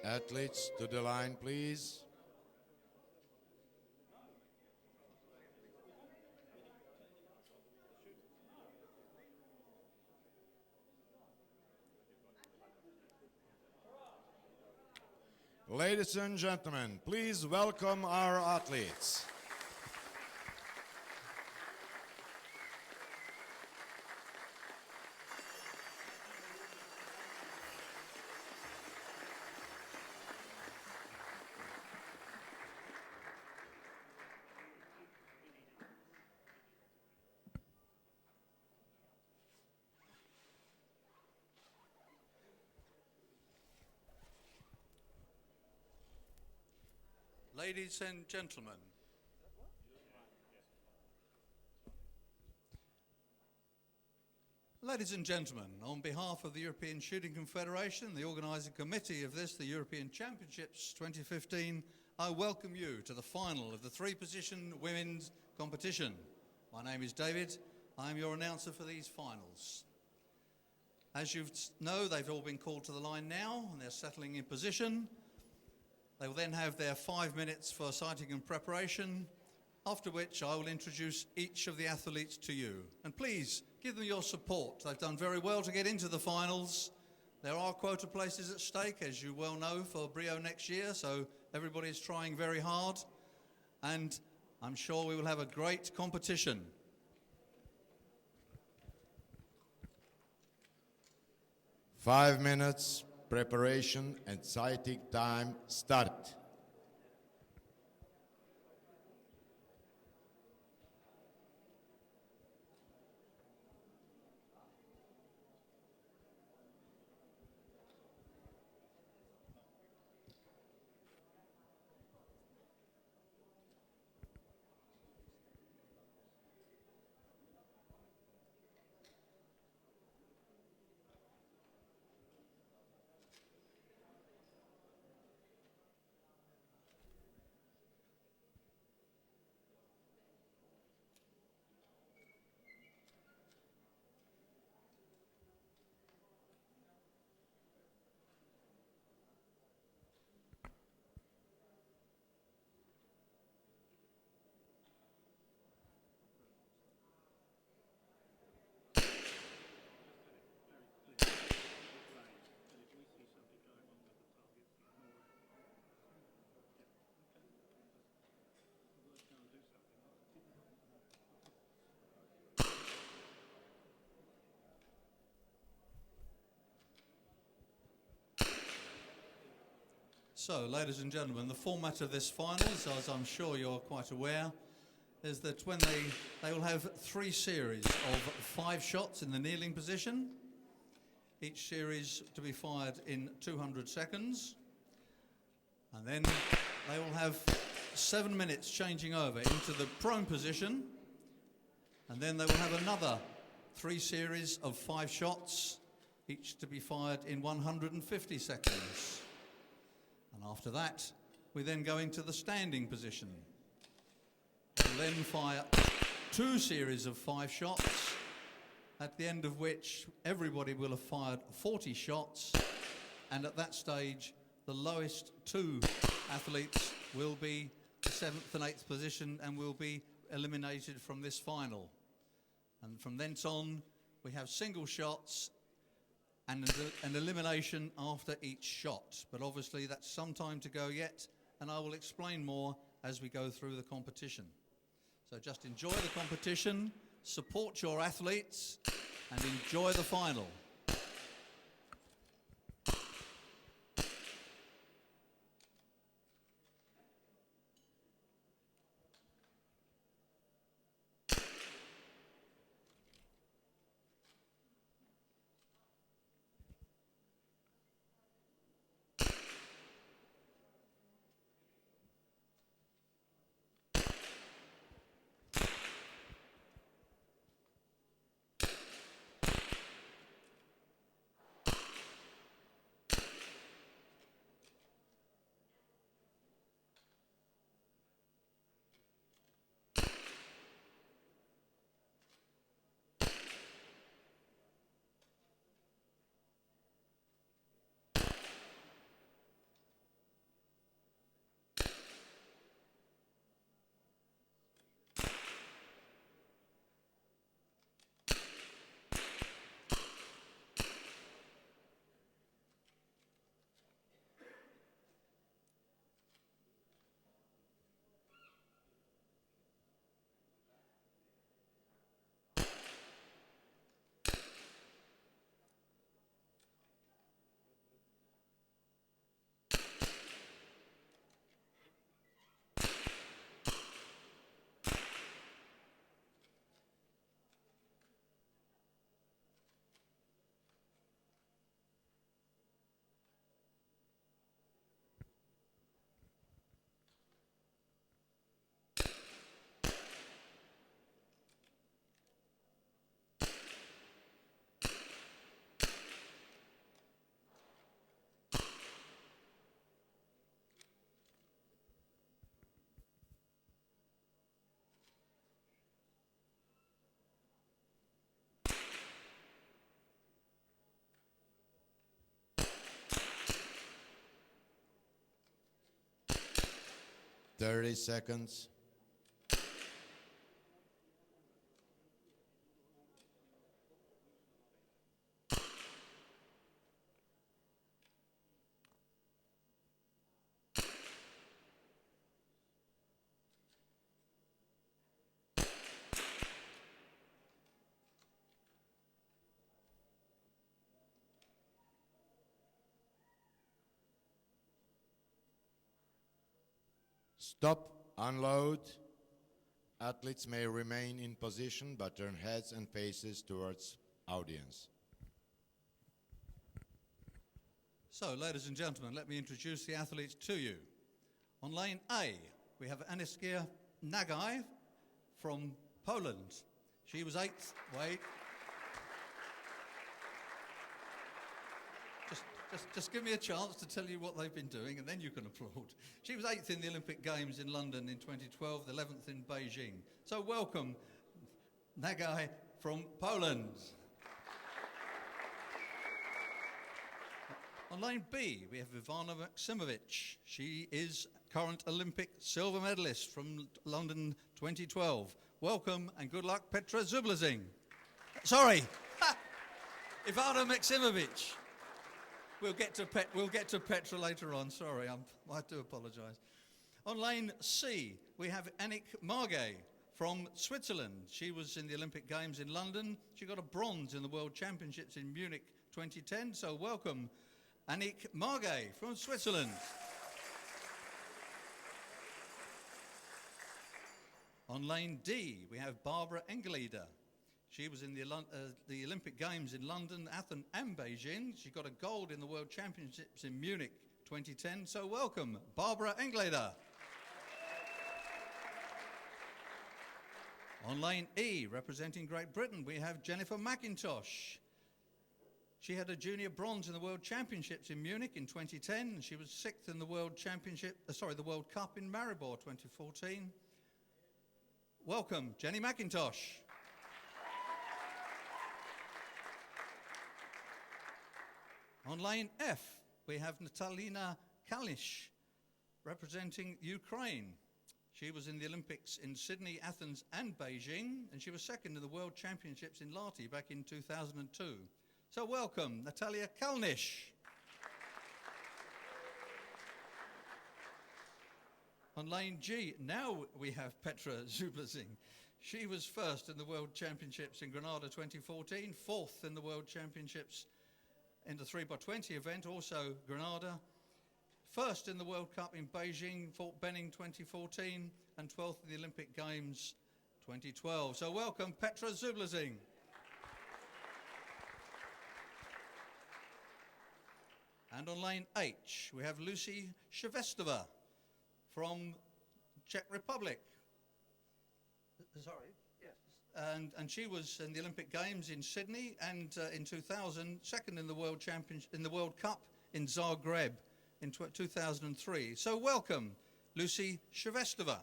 Athletes to the line, please. Ladies and gentlemen, please welcome our athletes. Ladies and gentlemen, on behalf of the European Shooting Confederation, the organising committee of this, the European Championships 2015, I welcome you to the final of the three-position women's competition. My name is David. I am your announcer for these finals. As you know, they've all been called to the line now and they're settling in position. They will then have their 5 minutes for sighting and preparation, after which I will introduce each of the athletes to you. And please, give them your support. They've done very well to get into the finals. There are quota places at stake, as you well know, for Brio next year, so everybody is trying very hard. And I'm sure we will have a great competition. Five minutes. Preparation and sighting time start. So, ladies and gentlemen, the format of this finals, as I'm sure you're quite aware, is that when they will have 3 series of 5 shots in the kneeling position, each series to be fired in 200 seconds, and then they will have 7 minutes changing over into the prone position, and then they will have another 3 series of 5 shots, each to be fired in 150 seconds. And after that, we then go into the standing position. We'll then fire 2 series of 5 shots, at the end of which everybody will have fired 40 shots, and at that stage, the lowest 2 athletes will be the 7th and 8th position and will be eliminated from this final. And from thence on, we have single shots and an elimination after each shot. But obviously that's some time to go yet, and I will explain more as we go through the competition. So just enjoy the competition, support your athletes, and enjoy the final. 30 seconds. Stop, unload. Athletes may remain in position but turn heads and faces towards audience. So, ladies and gentlemen, let me introduce the athletes to you. On lane A, we have Agnieszka Nagai from Poland. She was 8th. Wait. Just give me a chance to tell you what they've been doing, and then you can applaud. She was 8th in the Olympic Games in London in 2012, 11th in Beijing. So welcome, Nagai from Poland. On lane B, we have Ivana Maksimovic. She is current Olympic silver medalist from London 2012. Welcome and good luck, Petra Zublazing. Sorry, Ivana Maksimovic. We'll get to Petra later on. Sorry, I do apologise. On lane C, we have Annick Margay from Switzerland. She was in the Olympic Games in London. She got a bronze in the World Championships in Munich 2010. So welcome, Annick Margay from Switzerland. On lane D, we have Barbara Engeleder. She was in the Olympic Games in London, Athens and Beijing. She got a gold in the World Championships in Munich 2010. So welcome, Barbara Engeleder. On lane E, representing Great Britain, we have Jennifer McIntosh. She had a junior bronze in the World Championships in Munich in 2010. She was 6th in the World Cup in Maribor 2014. Welcome, Jenny McIntosh. On lane F, we have Natalina Kalnish, representing Ukraine. She was in the Olympics in Sydney, Athens and Beijing, and she was 2nd in the World Championships in Lahti back in 2002. So welcome, Natalia Kalnish. On lane G, now we have Petra Zublazing. She was 1st in the World Championships in Granada 2014, 4th in the World Championships in the 3x20 event, also Granada, 1st in the World Cup in Beijing, Fort Benning 2014, and 12th in the Olympic Games 2012. So welcome, Petra Zublazing. And on lane H, we have Lucy Shevestova from Czech Republic. Sorry. And she was in the Olympic Games in Sydney and in 2000, 2nd in the World Cup in Zagreb in 2003. So welcome, Lucy Shevestova.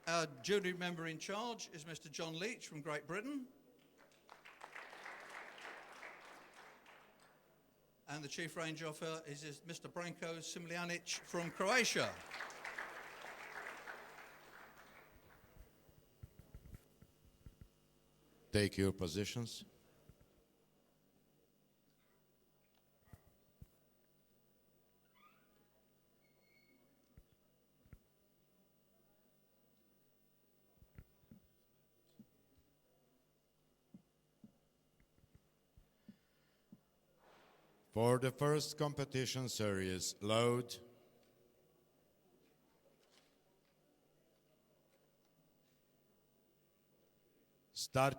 Our jury member in charge is Mr. John Leach from Great Britain. And the chief range officer is Mr. Branko Simljanic from Croatia. Take your positions. For the first competition series, load. Start.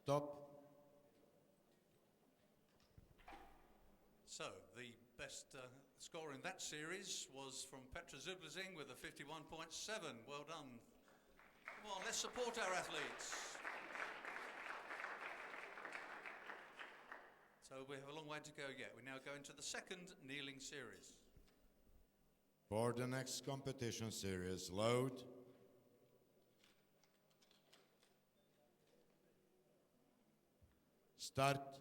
Stop. So the best score in that series was from Petra Zublazing with a 51.7. Well done. Come on, let's support our athletes. So we have a long way to go yet. We now go into the second kneeling series. For the next competition series, load. Start.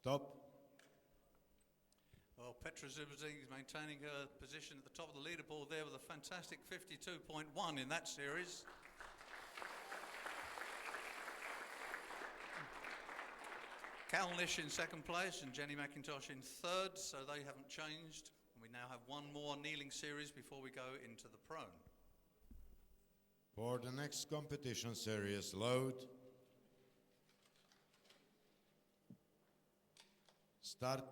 Stop. Well, Petra Zublazing is maintaining her position at the top of the leaderboard there with a fantastic 52.1 in that series. Cal Nish in second place and Jenny McIntosh in third, so they haven't changed. We now have one more kneeling series before we go into the prone. For the next competition series, load. Start.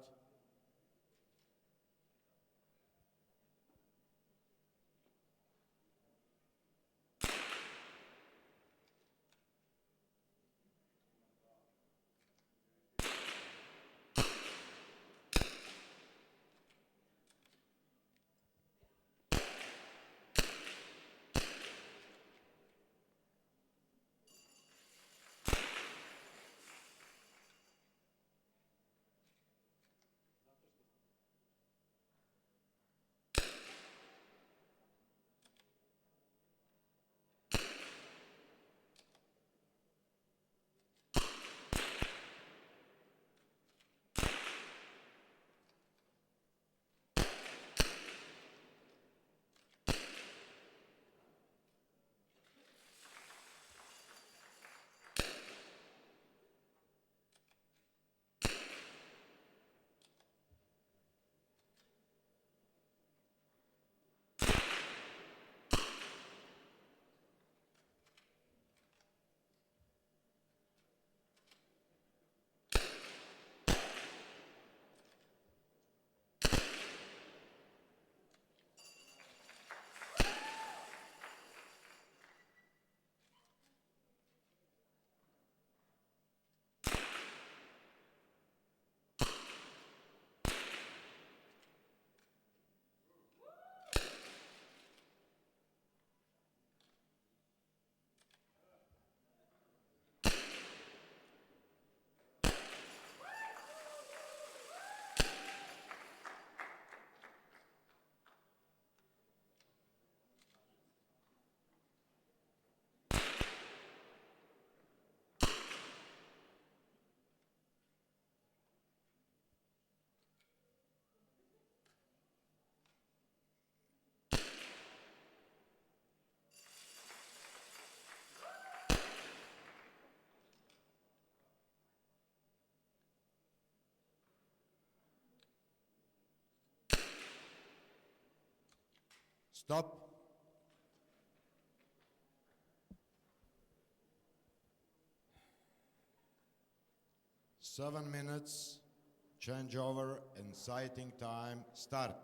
Stop. Seven minutes, changeover and sighting time, start.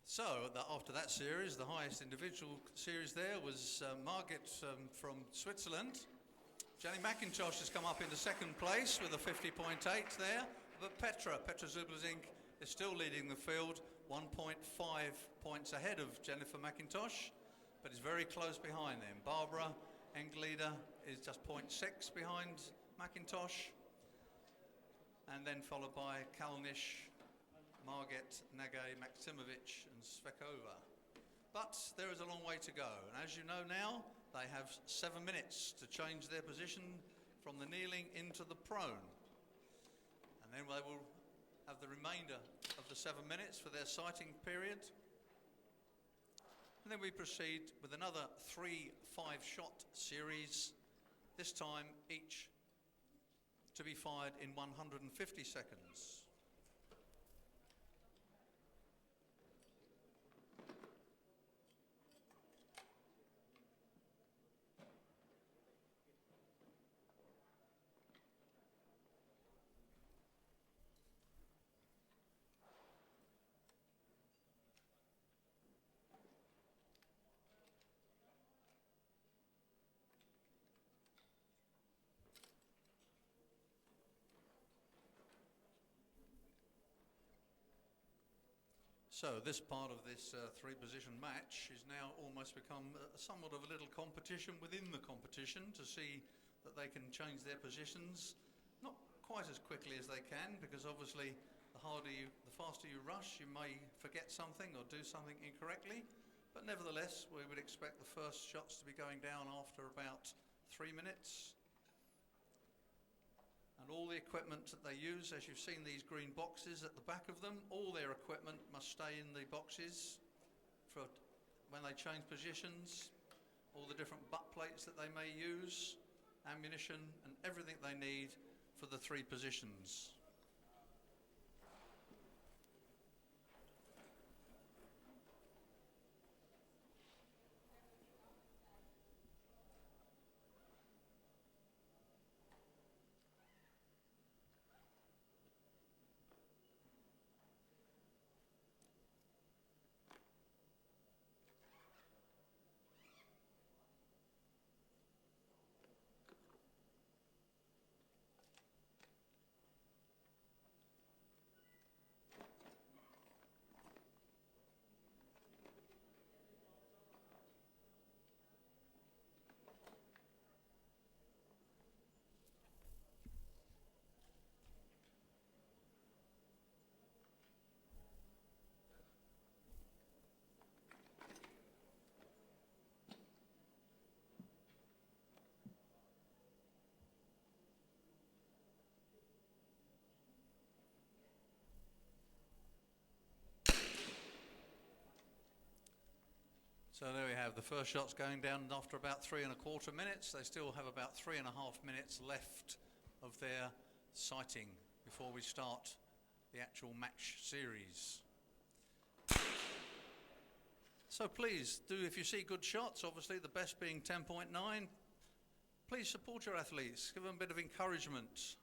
So, after that series, the highest individual series there was Margit from Switzerland. Jenny McIntosh has come up into second place with a 50.8 there, but Petra Zublazink is still leading the field, 1.5 points ahead of Jennifer McIntosh, but is very close behind them. Barbara Engleder is just 0.6 behind McIntosh, and then followed by Kalnish, Margit, Nagay, Maksimovic and Svekova. But there is a long way to go, and as you know now, they have 7 minutes to change their position from the kneeling into the prone. And then they will have the remainder of the 7 minutes for their sighting period. And then we proceed with another 3 5-shot series, this time each to be fired in 150 seconds. So this part of this three-position match is now almost become somewhat of a little competition within the competition to see that they can change their positions, not quite as quickly as they can, because obviously the faster you rush, you may forget something or do something incorrectly. But nevertheless, we would expect the first shots to be going down after about 3 minutes. And all the equipment that they use, as you've seen these green boxes at the back of them, all their equipment must stay in the boxes for when they change positions, all the different butt plates that they may use, ammunition and everything they need for the 3 positions. So there we have the first shots going down after about 3¼ minutes. They still have about 3½ minutes left of their sighting before we start the actual match series. So please do, if you see good shots, obviously the best being 10.9, please support your athletes, give them a bit of encouragement.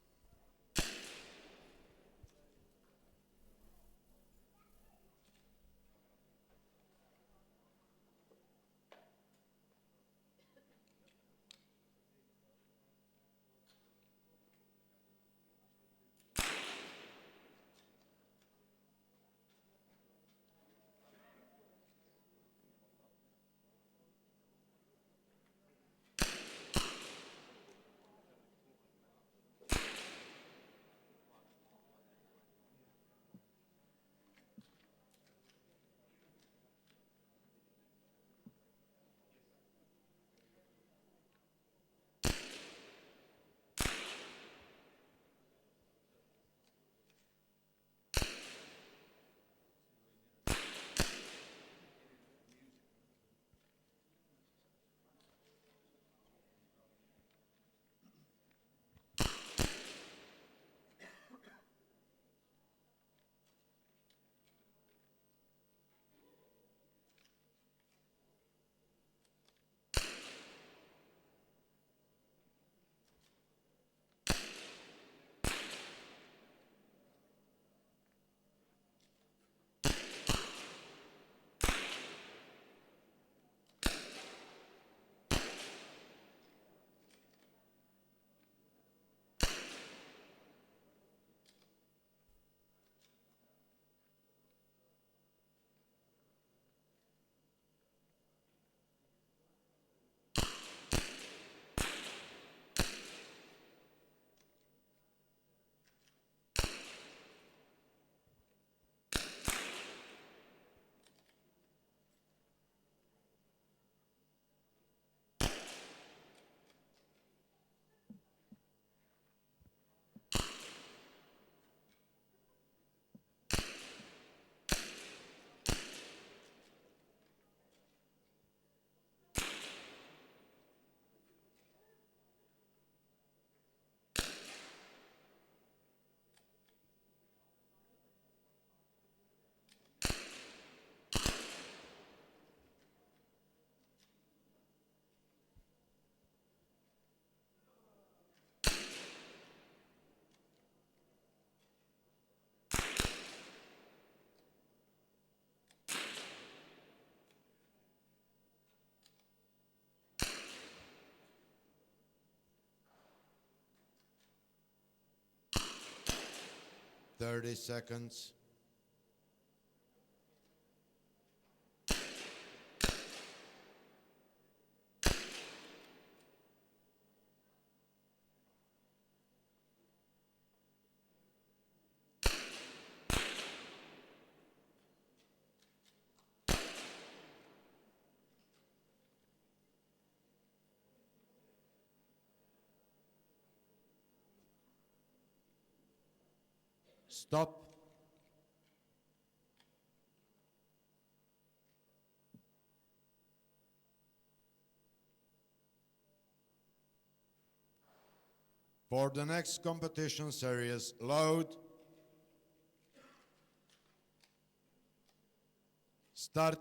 30 seconds. Stop. For the next competition series, load. Start.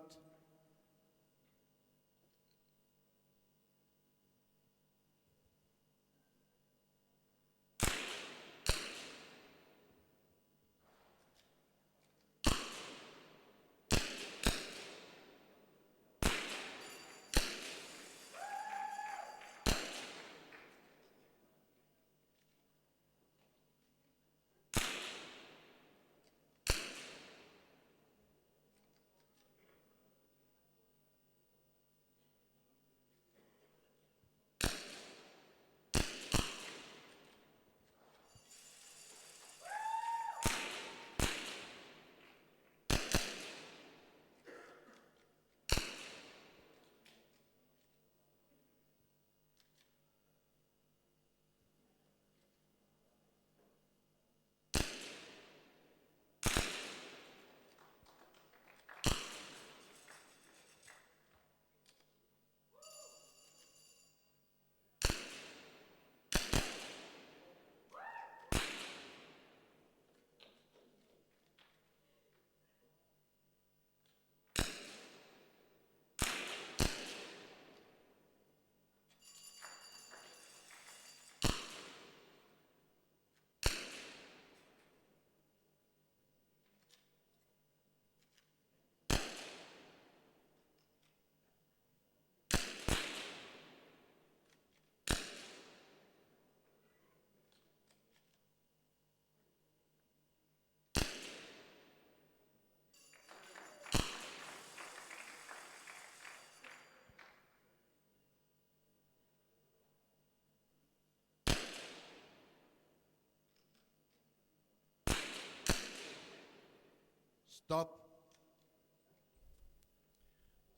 Stop.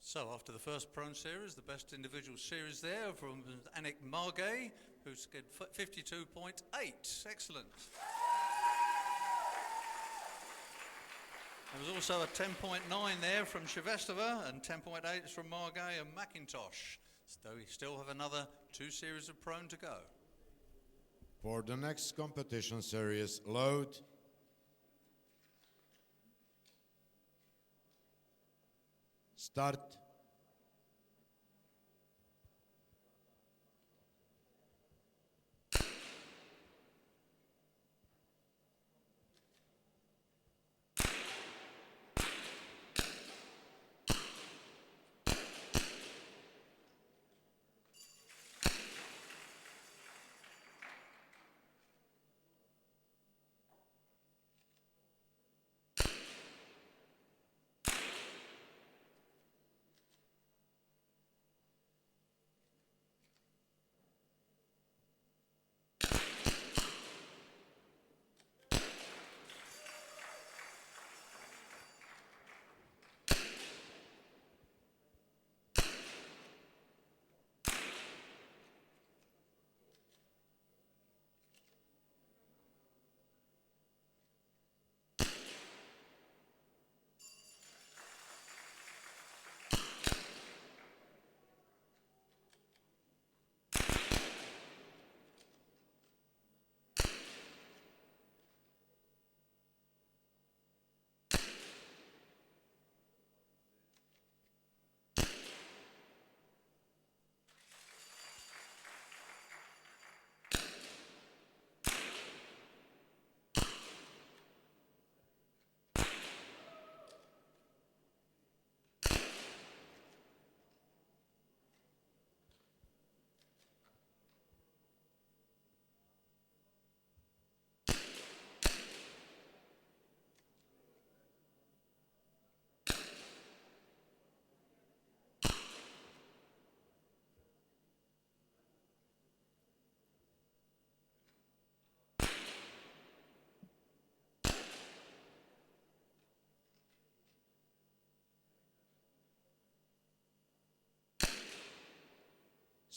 So after the first prone series, the best individual series there from Anik Margay, who scored 52.8. Excellent. There was also a 10.9 there from Shivestava and 10.8 from Margay and McIntosh. So we still have another 2 series of prone to go. For the next competition series, load. Start.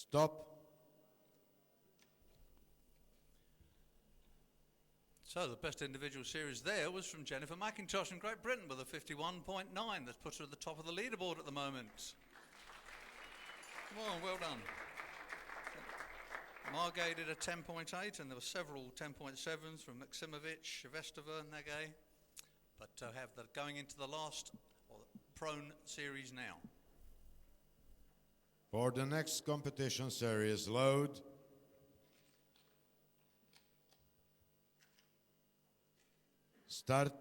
Stop. So the best individual series there was from Jennifer McIntosh in Great Britain with a 51.9. That puts her at the top of the leaderboard at the moment. Come on, well done. Margay did a 10.8, and there were several 10.7s from Maksimovic, Shevestova, Nagay. But have that going into the last prone series now. For the next competition series, load. Start.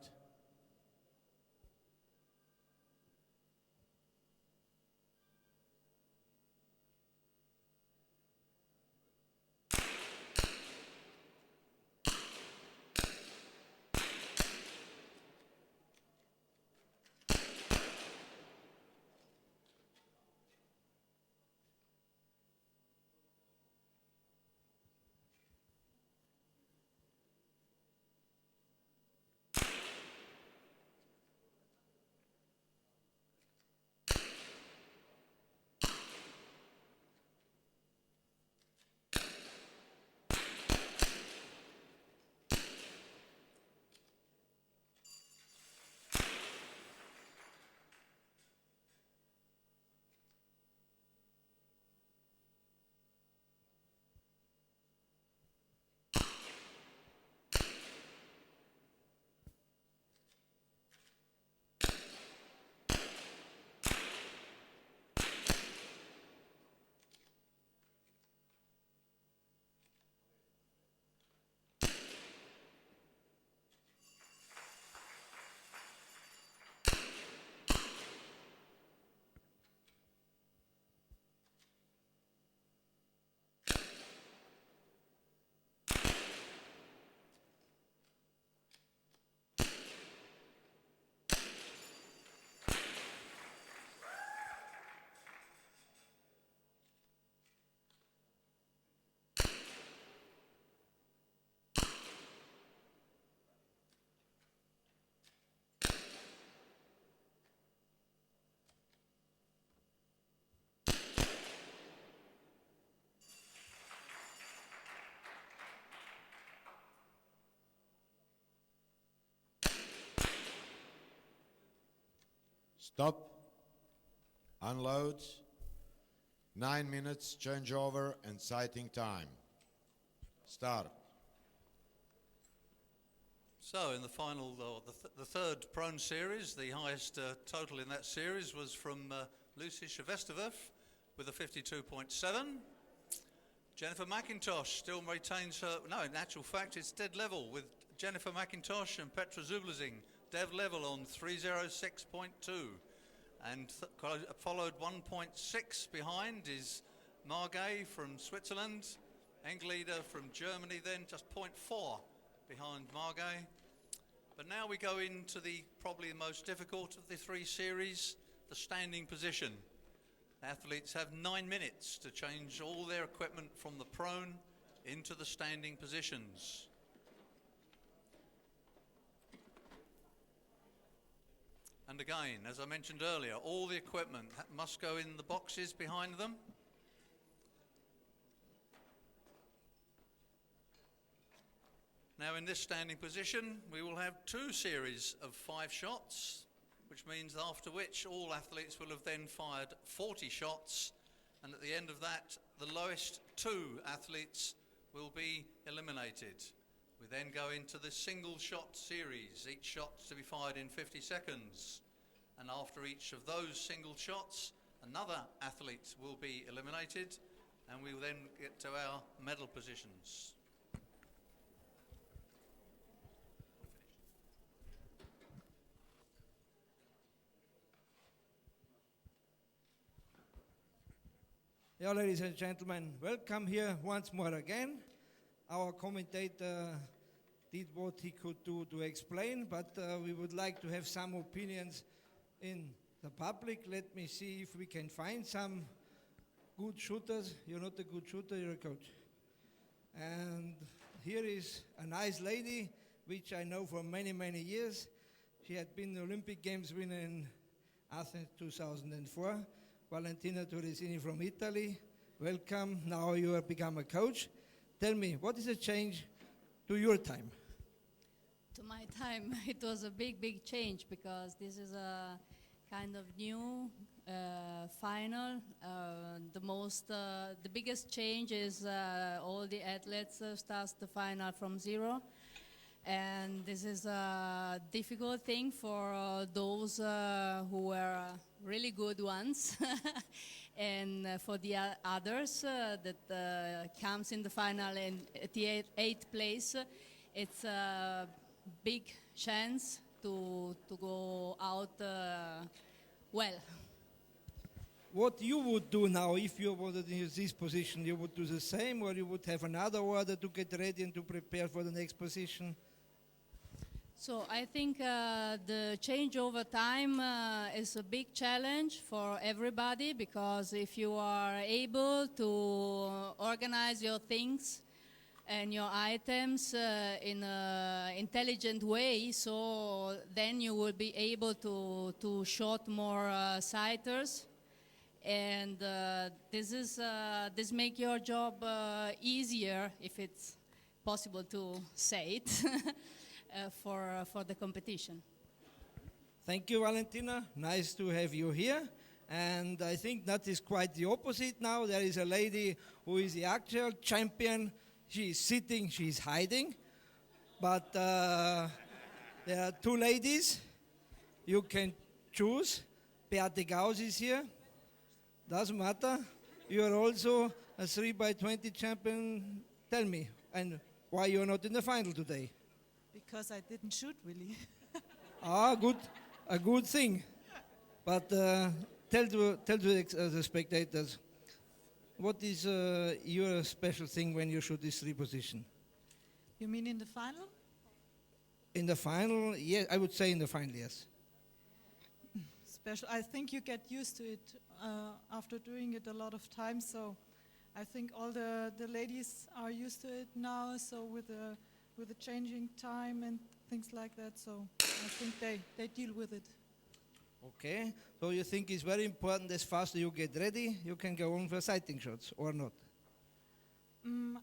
Stop. Unload. 9 minutes changeover and sighting time. Start. So in the final, the third prone series, the highest total in that series was from Lucy Shevestova with a 52.7. Jennifer McIntosh still retains her, no, in actual fact it's dead level with Jennifer McIntosh and Petra Zublazing, dead level on 306.2. And followed 1.6 behind is Margay from Switzerland, Engeleder from Germany then, just 0.4 behind Margay. But now we go into probably the most difficult of the three series, the standing position. Athletes have 9 minutes to change all their equipment from the prone into the standing positions. And again, as I mentioned earlier, all the equipment must go in the boxes behind them. Now in this standing position, we will have 2 series of 5 shots, which means after which all athletes will have then fired 40 shots, and at the end of that, the lowest 2 athletes will be eliminated. We then go into the single shot series, each shot to be fired in 50 seconds. And after each of those single shots, another athlete will be eliminated, and we will then get to our medal positions. Yeah, ladies and gentlemen, welcome here once more again. Our commentator did what he could do to explain, but we would like to have some opinions in the public. Let me see if we can find some good shooters. You're not a good shooter, you're a coach. And here is a nice lady, which I know for many, many years. She had been the Olympic Games winner in Athens 2004. Valentina Torresini from Italy, welcome. Now you have become a coach. Tell me, what is the change to your time? To my time, it was a big change because this is a kind of new final. The biggest change is all the athletes start the final from zero, and this is a difficult thing for those who were really good ones, and for the others that comes in the final and at the eighth place. It's a big chance to go out well. What you would do now if you were in this position? You would do the same, or you would have another order to get ready and to prepare for the next position? So I think the change over time is a big challenge for everybody, because if you are able to organize your things and your items in an intelligent way, so then you will be able to shot more sighters, and this make your job easier, if it's possible to say it, for the competition. Thank you, Valentina. Nice to have you here. And I think that is quite the opposite now. There is a lady who is the actual champion. She is sitting, she is hiding. But there are two ladies. You can choose. Beate Gauss is here. Doesn't matter. You are also a 3x20 champion. Tell me, and why you are not in the final today? Because I didn't shoot, really. Good, a good thing. But tell to the spectators, what is your special thing when you shoot this three position? You mean in the final? In the final, yes, I would say in the final, yes. Special. I think you get used to it after doing it a lot of times. So I think all the ladies are used to it now. So with the changing time and things like that, so I think they deal with it. Okay, so you think it's very important as fast as you get ready, you can go on for sighting shots, or not?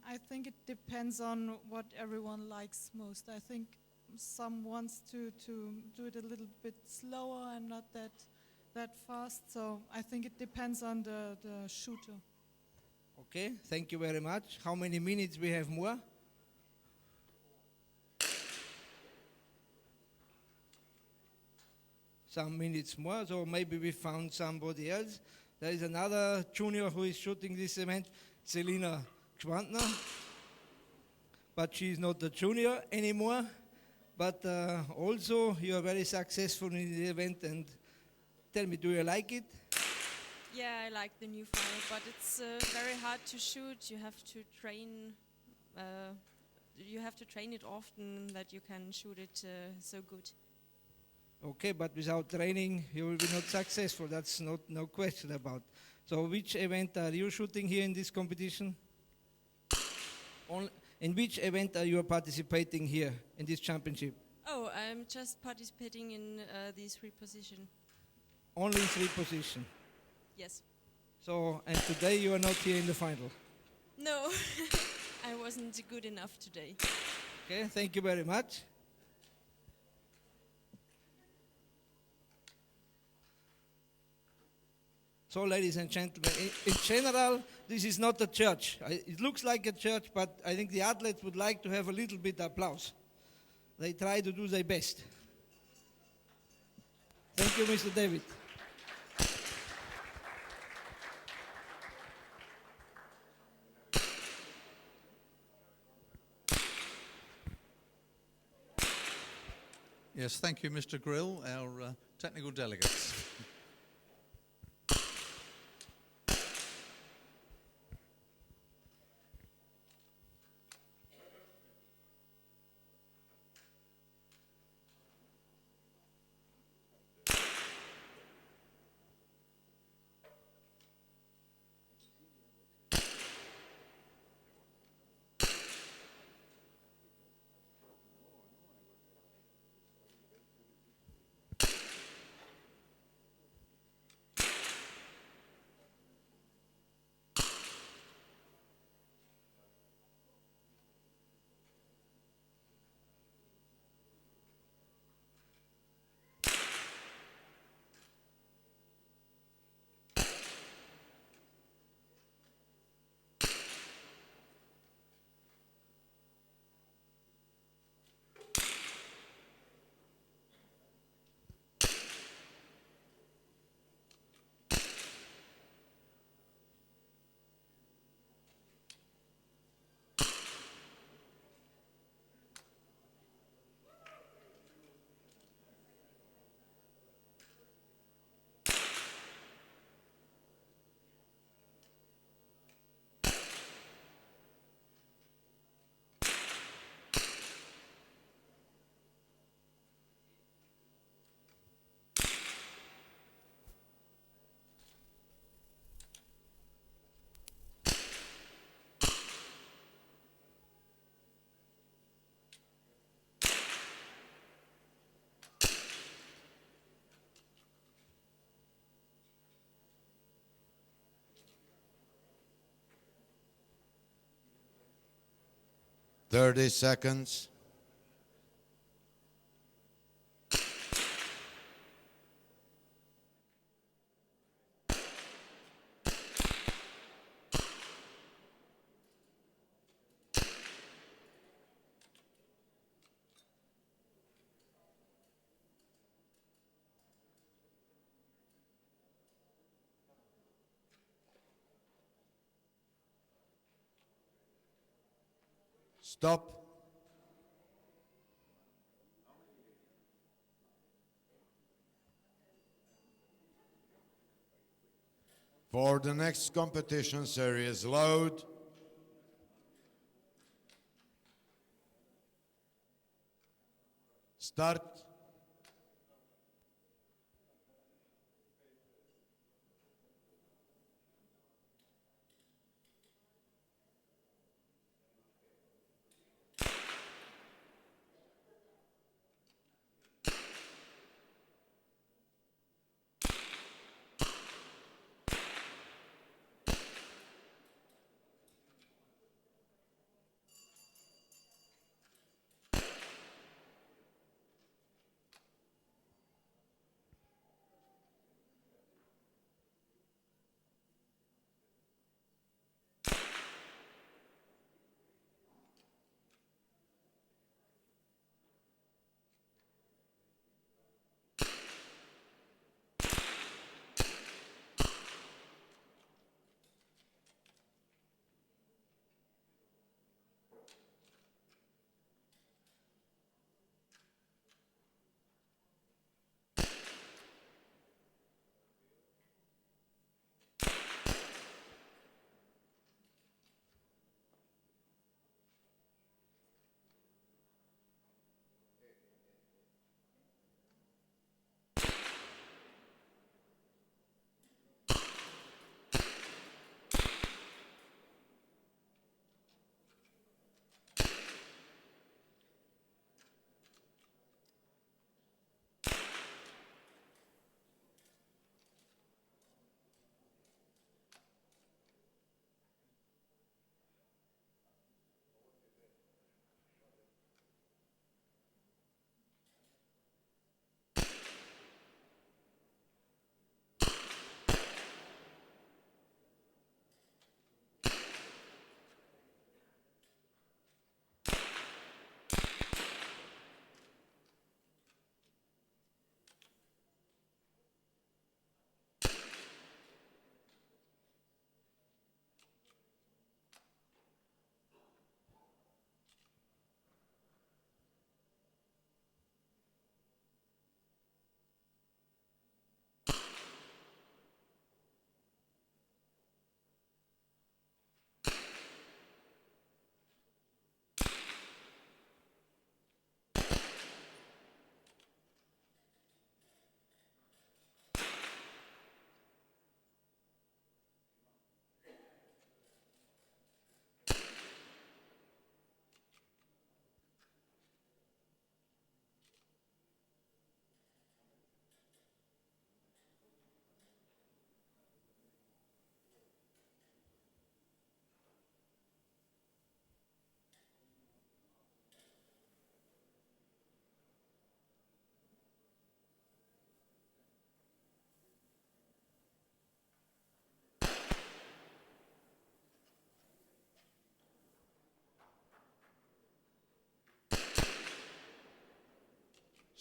I think it depends on what everyone likes most. I think some wants to do it a little bit slower and not that fast, so I think it depends on the shooter. Okay, thank you very much. How many minutes we have more? Some minutes more, so maybe we found somebody else. There is another junior who is shooting this event, Selina Gschwandner, but she is not a junior anymore. But also, you are very successful in the event, and tell me, do you like it? Yeah, I like the new final, but it's very hard to shoot. You have to train. You have to train it often that you can shoot it so good. Okay, but without training, you will be not successful. That's no question about. So which event are you shooting here in this competition? In which event are you participating here in this championship? Oh, I'm just participating in these three positions. Only in three positions. Yes. So, and today you are not here in the final. No, I wasn't good enough today. Okay, thank you very much. So, ladies and gentlemen, in general, this is not a church. It looks like a church, but I think the athletes would like to have a little bit of applause. They try to do their best. Thank you, Mr. David. Yes, thank you, Mr. Grill, our technical delegates. 30 seconds. Stop. For the next competition series, load. Start.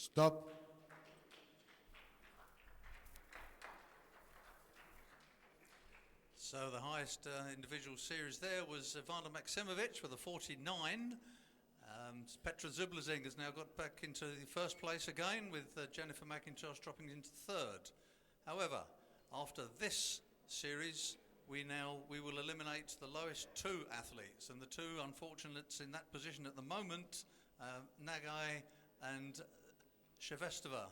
Stop. So the highest individual series there was Ivana Maksimovic with a 49. Petra Zublazing has now got back into the first place again, with Jennifer McIntosh dropping into third. However, after this series, we will eliminate the lowest two athletes, and the two unfortunates in that position at the moment, Nagai and Shevestova.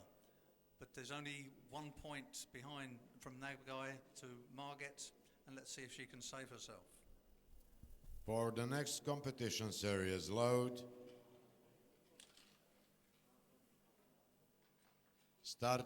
But there's only 1 point behind from Nagai to Marget, and let's see if she can save herself. For the next competition series, load. Start.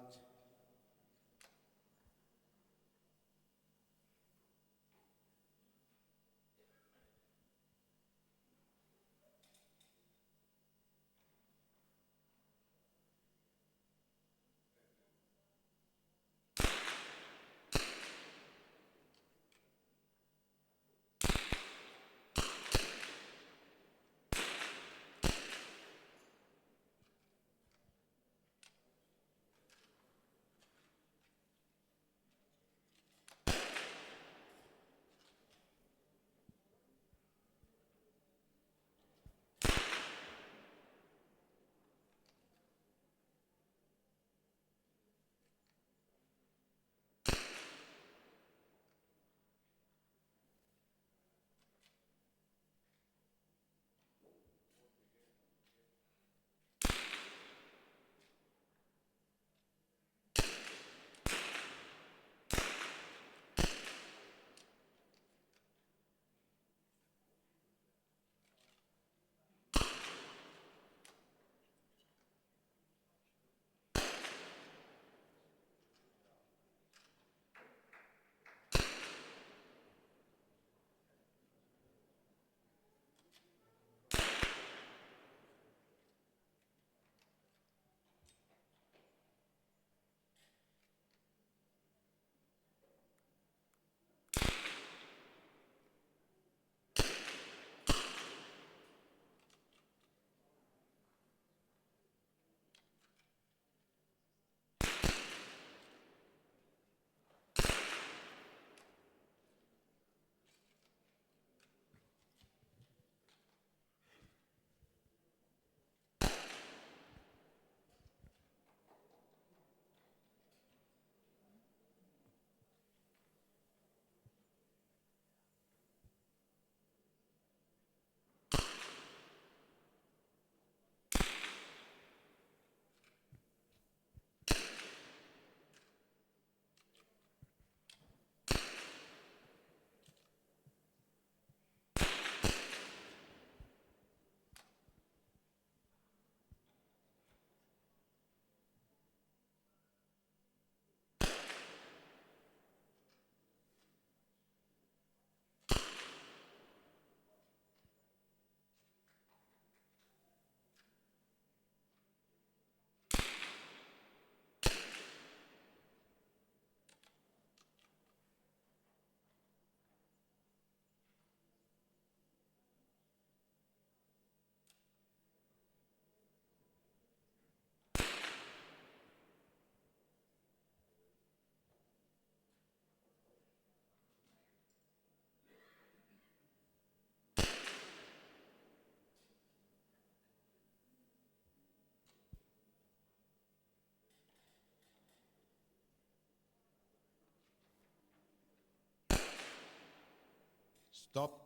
Stop.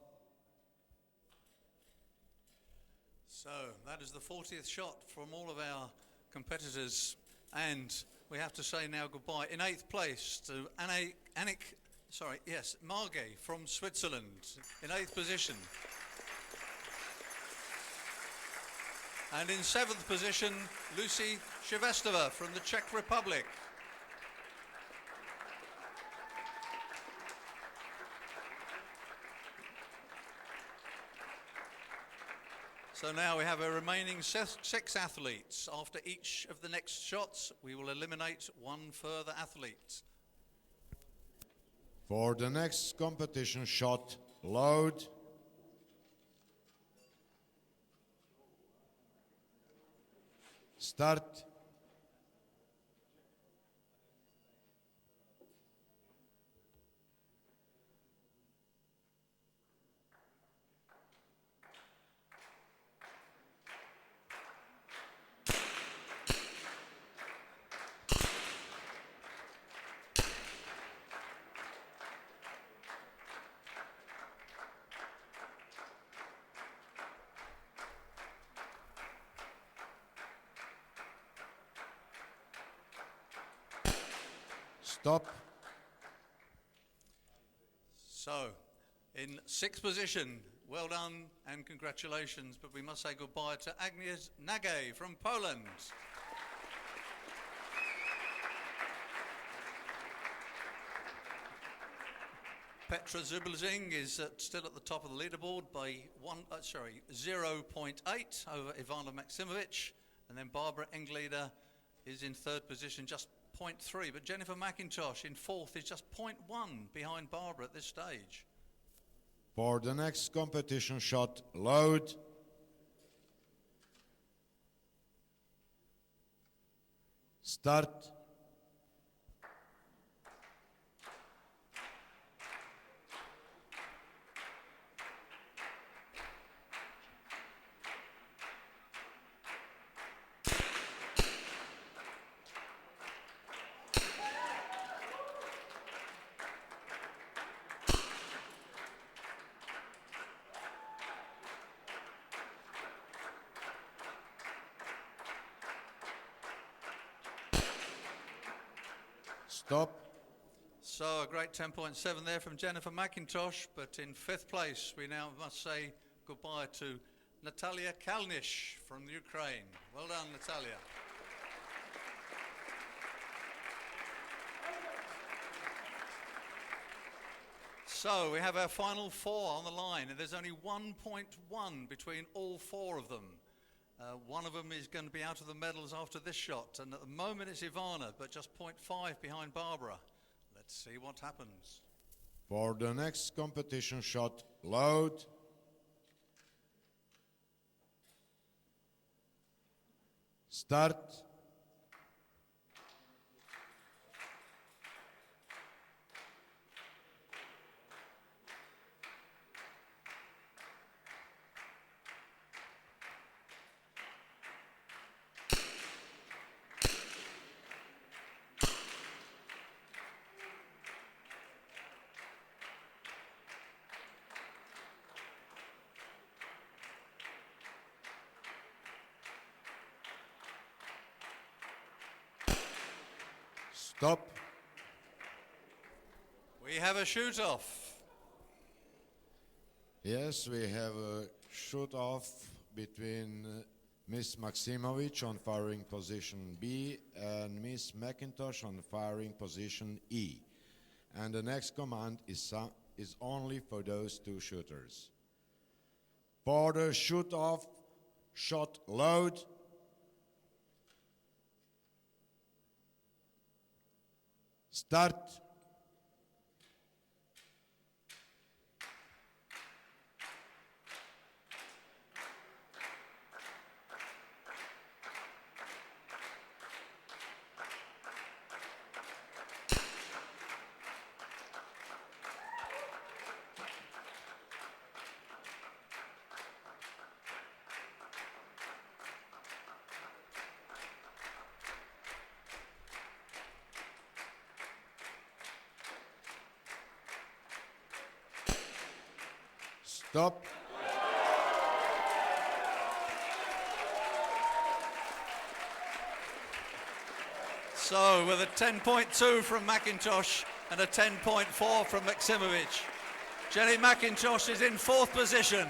So that is the 40th shot from all of our competitors, and we have to say now goodbye in 8th place to Margay from Switzerland in 8th position. And in 7th position, Lucy Shevestova from the Czech Republic. So now we have a remaining 6 athletes. After each of the next shots, we will eliminate one further athlete. For the next competition shot, load. Start. Stop. So, in 6th position, well done and congratulations, but we must say goodbye to Agnieszka Nagay from Poland. Petra Zubelzing is still at the top of the leaderboard by 0.8 over Ivana Maksimovic, and then Barbara Engleder is in 3rd position, just 0.3, but Jennifer McIntosh in 4th is just 0.1 behind Barbara at this stage. For the next competition shot, load. Start. Stop. So a great 10.7 there from Jennifer McIntosh, but in 5th place we now must say goodbye to Natalia Kalnish from Ukraine. Well done, Natalia. So we have our final 4 on the line, and there's only 1.1 between all 4 of them. One of them is going to be out of the medals after this shot, and at the moment it's Ivana, but just 0.5 behind Barbara. Let's see what happens. For the next competition shot, load. Start. Stop. We have a shoot-off. Yes, we have a shoot-off between Miss Maksimovic on firing position B and Miss McIntosh on firing position E. And the next command is only for those 2 shooters. For the shoot-off, shot load. Start. Stop. So with a 10.2 from McIntosh and a 10.4 from Maksimovic, Jenny McIntosh is in 4th position.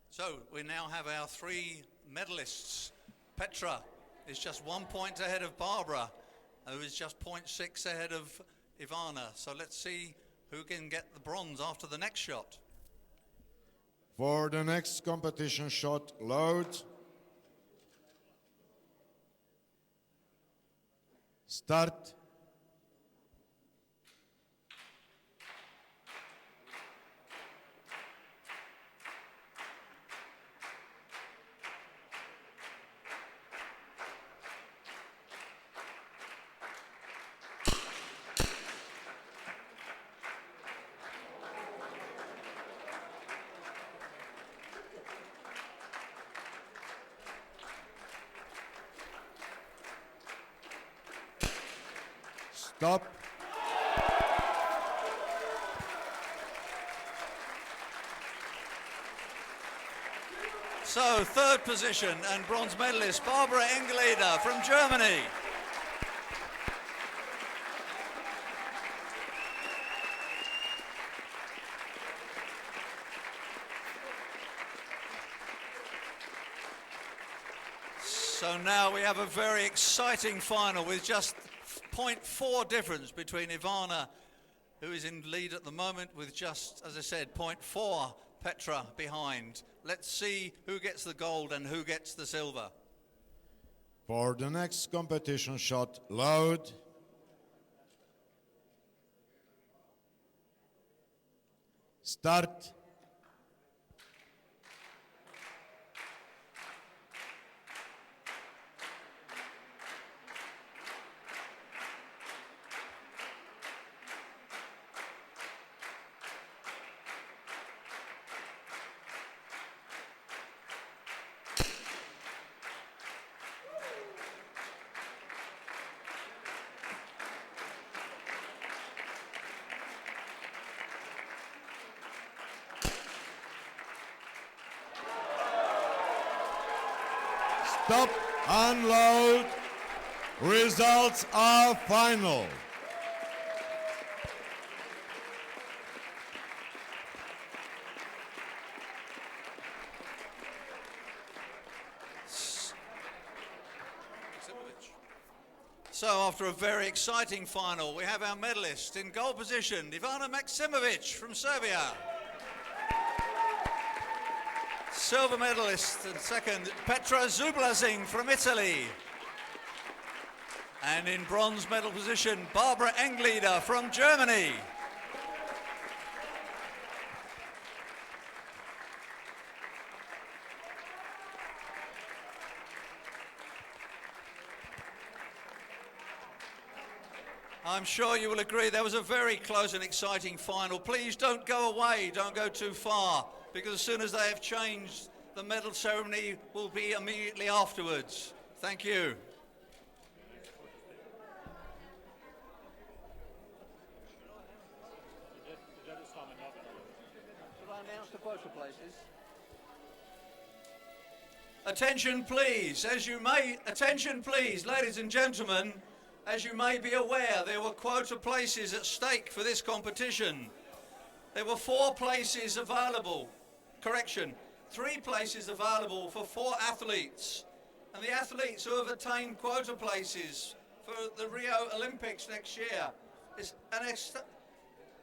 So we now have our 3 medalists. Petra is just 1 point ahead of Barbara, who is just 0.6 ahead of Ivana. So let's see who can get the bronze after the next shot. For the next competition shot, load. Start. Stop. So 3rd position and bronze medalist Barbara Engeleder from Germany. So now we have a very exciting final with just 0.4 difference between Ivana, who is in lead at the moment, with just, as I said, 0.4 Petra behind. Let's see who gets the gold and who gets the silver. For the next competition shot, load. Start. Stop, unload. Results are final. So after a very exciting final, we have our medalist in gold position, Ivana Maksimovic from Serbia. Silver medalist and second, Petra Zublazing from Italy. And in bronze medal position, Barbara Engeleder from Germany. I'm sure you will agree that was a very close and exciting final. Please don't go away, don't go too far, because as soon as they have changed, the medal ceremony will be immediately afterwards. Thank you. Should I announce the quota places? Attention please, attention please, ladies and gentlemen. As you may be aware, there were quota places at stake for this competition. There were 4 places available, 3 places available for 4 athletes. And the athletes who have attained quota places for the Rio Olympics next year is Agnieszka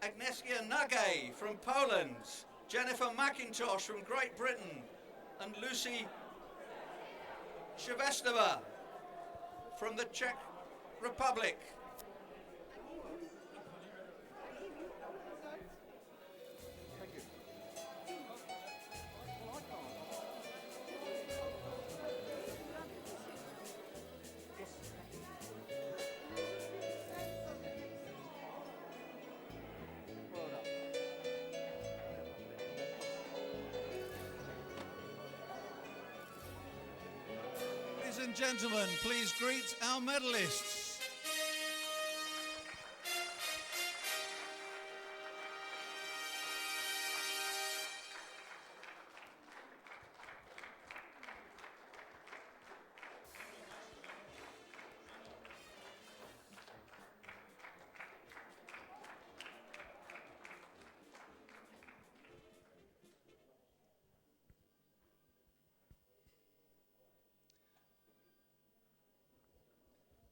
Nage from Poland, Jennifer McIntosh from Great Britain, and Lucy Shevestova from the Czech Republic. and gentlemen, please greet our medalists.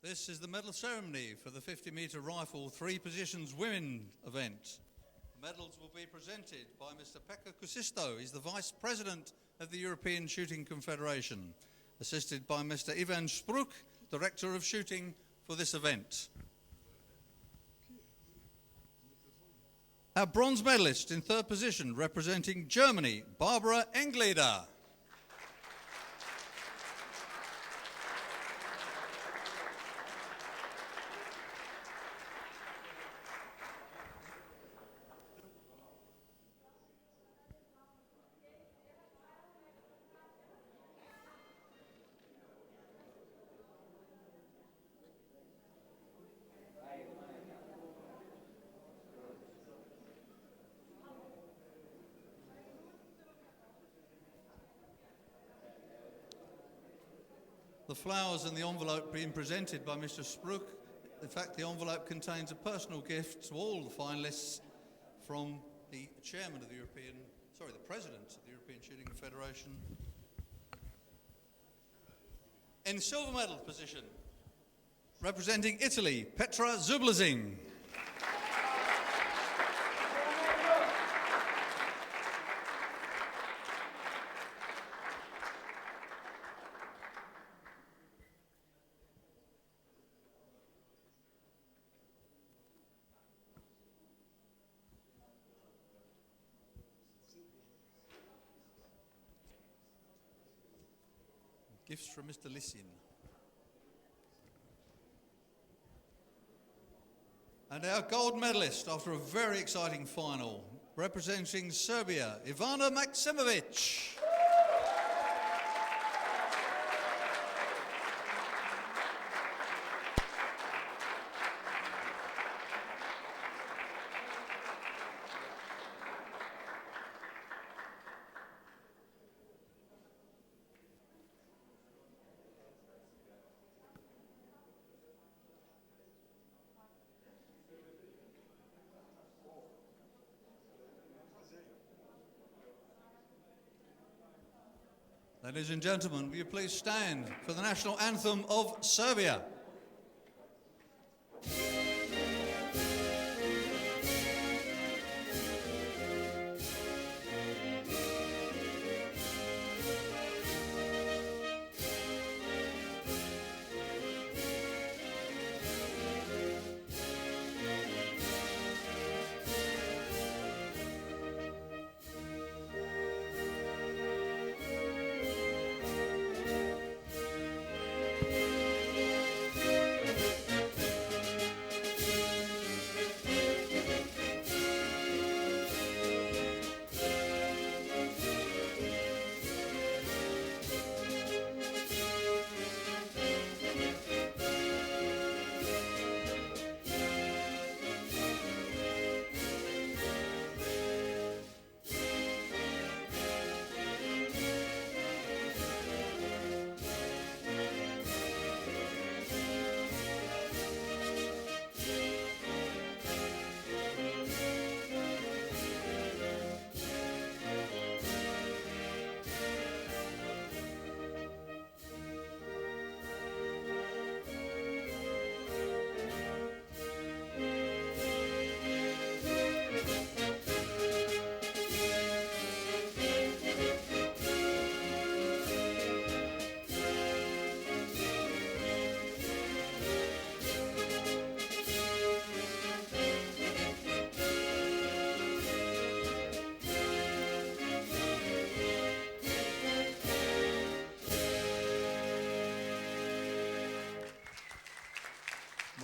This is the medal ceremony for the 50-metre rifle 3 positions women event. The medals will be presented by Mr. Pekka Kusisto. He's the Vice President of the European Shooting Confederation, assisted by Mr. Ivan Spruk, Director of Shooting for this event. Our bronze medalist in 3rd position, representing Germany, Barbara Engleder. The flowers and the envelope being presented by Mr. Spruk. In fact, the envelope contains a personal gift to all the finalists from the President of the European Shooting Federation. In silver medal position, representing Italy, Petra Zublazing. Gifts from Mr. Lissin. And our gold medalist after a very exciting final, representing Serbia, Ivana Maksimovic. Ladies and gentlemen, will you please stand for the national anthem of Serbia?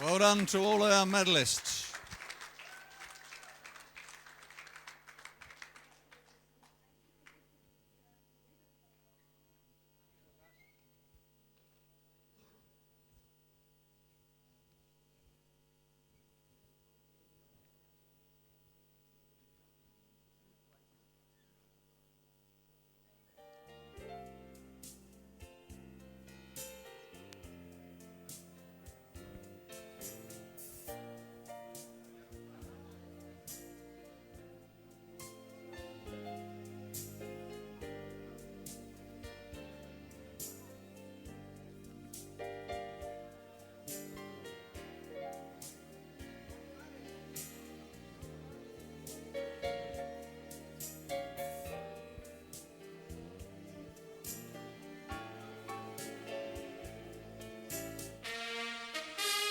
Well done to all our medalists.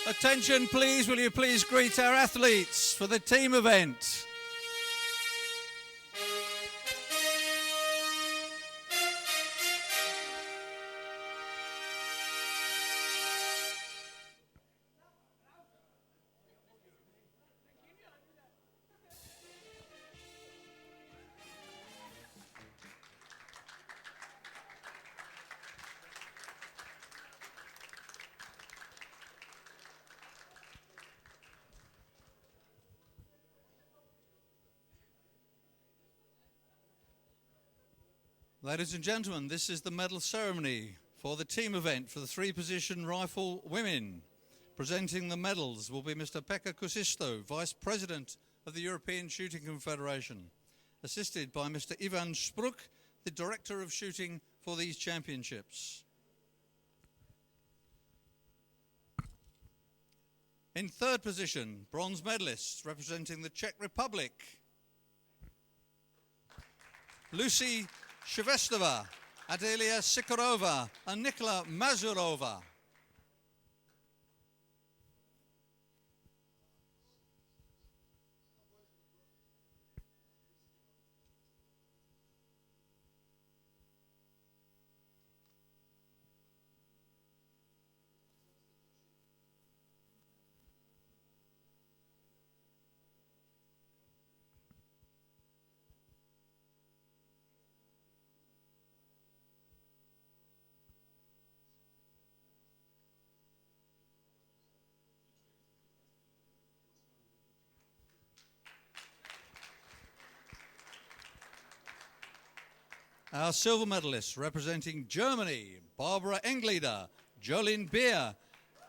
Attention please, will you please greet our athletes for the team event. Ladies and gentlemen, this is the medal ceremony for the team event for the three-position rifle women. Presenting the medals will be Mr. Pekka Kusisto, Vice President of the European Shooting Confederation, assisted by Mr. Ivan Spruk, the Director of Shooting for these championships. In third position, bronze medalists representing the Czech Republic, Lucy Shvestova, Adelia Sikorova and Nikola Mazurova. Our silver medalists representing Germany, Barbara Engleder, Jolene Beer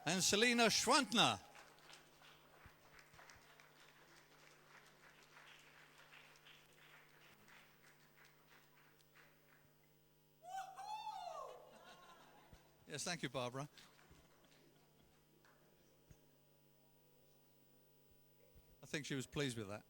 and Selina Schwantner. Yes, thank you, Barbara. I think she was pleased with that.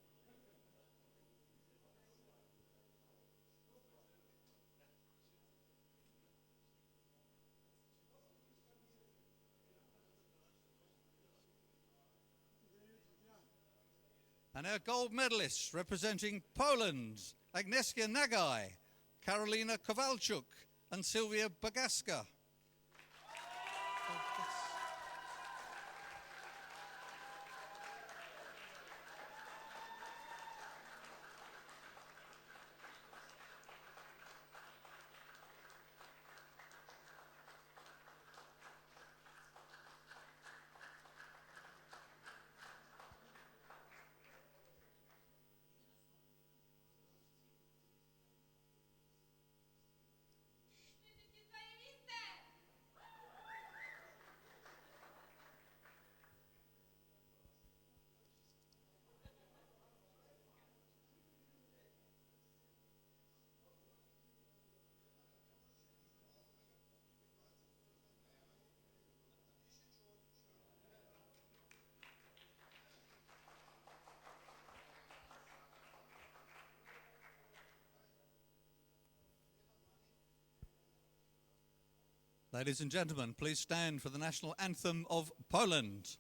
And our gold medalists representing Poland, Agnieszka Nagai, Karolina Kowalczuk and Sylwia Bagaska. Ladies and gentlemen, please stand for the national anthem of Poland.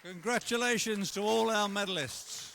Congratulations to all our medalists.